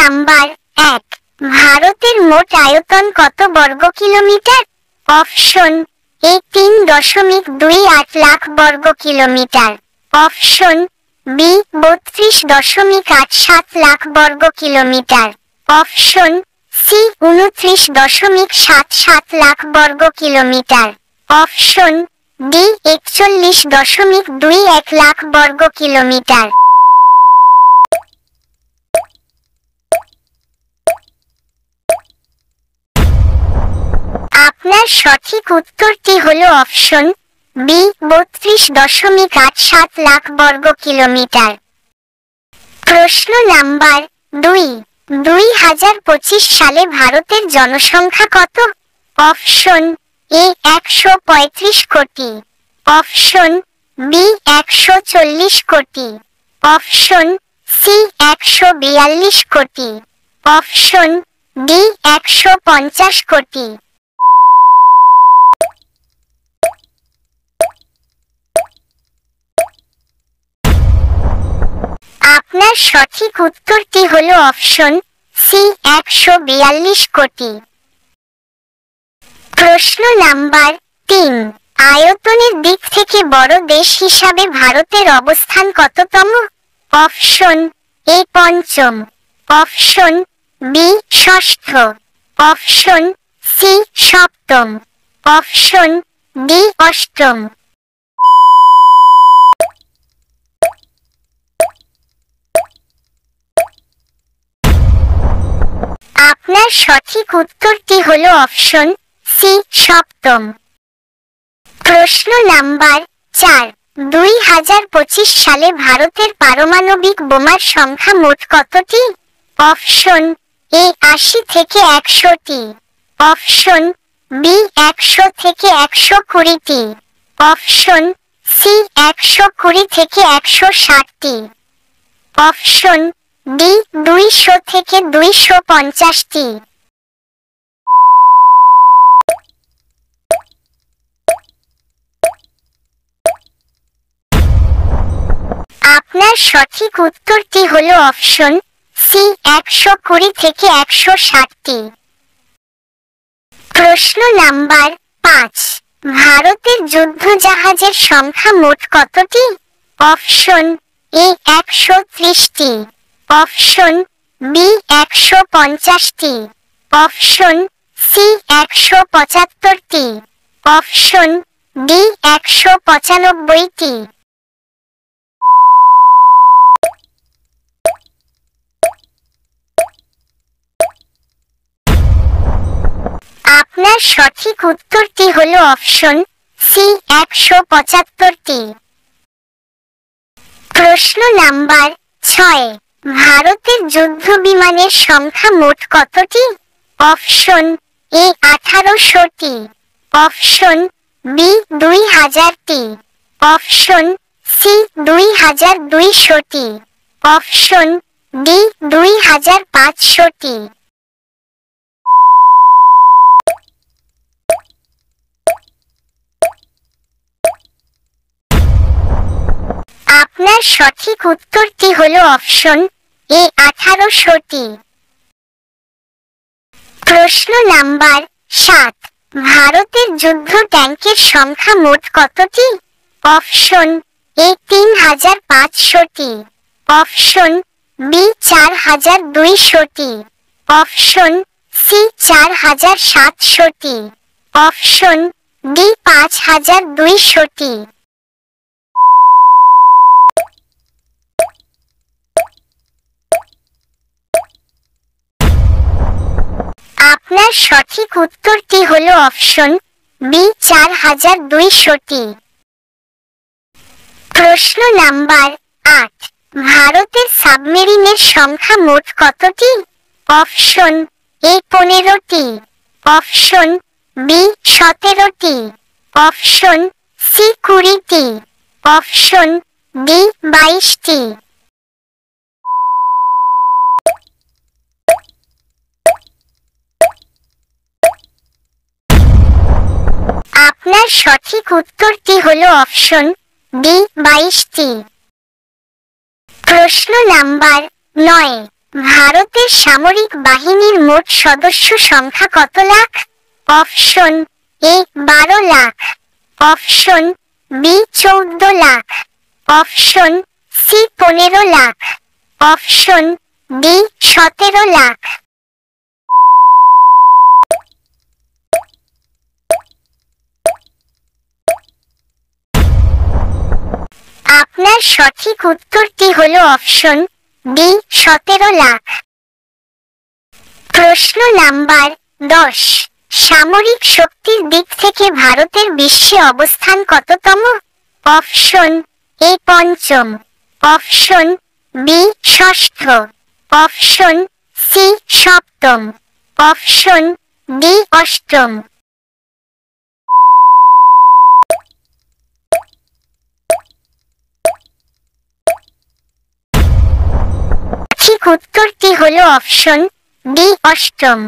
Number 1, ভারতের মোট আয়তন কত বর্গ কিলোমিটার? অপশন এ 3.28 লাখ বর্গ কিলোমিটার, অপশন বি 32.87 লাখ বর্গ কিলোমিটার, অপশন সি 29.77 লাখ বর্গ কিলোমিটার, অপশন ডি 41.21 লাখ বর্গ কিলোমিটার। আপনার সঠিক উত্তরটি হলো অপশন বি 32.87 লাখ বর্গ কিলোমিটার। প্রশ্ন নাম্বার 2, 2025 সালে ভারতের জনসংখ্যা কত? অপশন এ 135 কোটি, অপশন বি 140 কোটি, অপশন সি 142 কোটি, অপশন ডি 150 কোটি। আপনার সঠিক উত্তরটি হলো অপশন সি 142 কোটি। প্রশ্ন নাম্বার 3, আয়তনের দিক থেকে বড় দেশ হিসাবে ভারতের অবস্থান কততম? অপশন এ 5ম, অপশন বি 6ষ্ঠ, অপশন সি 7ম, অপশন ডি 8ম। আপনার সঠিক উত্তরটি হলো অপশন সি 7ম। প্রশ্ন নাম্বার 4, 2025 সালে ভারতের পারমাণবিক বোমার সংখ্যা মোট কতটি? অপশন এ 80 থেকে 100টি, অপশন বি 100 থেকে 120টি, অপশন সি 120 থেকে 160টি, অপশন ডি 200 থেকে 250টি। আপনার সঠিক উত্তরটি হলো অপশন সি 120 থেকে 160টি। প্রশ্ন নাম্বার 5, ভারতের যুদ্ধ জাহাজের সংখ্যা মোট কতটি? অপশন এ 130টি, অপশন বি 150টি, অপশন সি 175টি, অপশন ডি 195টি। আপনার সঠিক উত্তরটি হলো অপশন সি 175টি। প্রশ্ন নাম্বার 6, ভারতের যুদ্ধ বিমানের সংখ্যা মোট কতটি? অপশন এ 1800টি, অপশন বি 2000টি, অপশন সি 2200টি, অপশন ডি 2500টি। আপনার সঠিক উত্তরটি হলো অপশন এ 1800টি। প্রশ্ন নাম্বার 7, ভারতের যুদ্ধ ট্যাঙ্কের সংখ্যা মোট কতটি? অপশন এ 3500টি, অপশন বি 4200টি, অপশন সি 4700টি, অপশন ডি 5200টি। আপনার সঠিক উত্তরটি হলো অপশন বি 4200টি। প্রশ্ন নাম্বার 8, ভারতের সাবমেরিনের সংখ্যা মোট কতটি? অপশন এ 15টি, অপশন বি 17টি, অপশন সি 20টি, অপশন ডি 22টি। আপনার সঠিক উত্তরটি হলো অপশন ডি 22টি। প্রশ্ন নাম্বার 9, ভারতের সামরিক বাহিনীর মোট সদস্য সংখ্যা কত lakh? Option A 12 lakh, option B 14 lakh, option C 15 lakh, option D 17 lakh. আপনার সঠিক উত্তরটি হলো অপশন ডি 17 লাখ। প্রশ্ন নাম্বার 10, সামরিক শক্তির দিক থেকে ভারতের বিশ্বে অবস্থান কততম? অপশন এ 5ম, অপশন বি 6ষ্ঠ, অপশন সি 7ম, অপশন ডি 8ম। ঠিক উত্তরটি হলো অপশন ডি 8ম।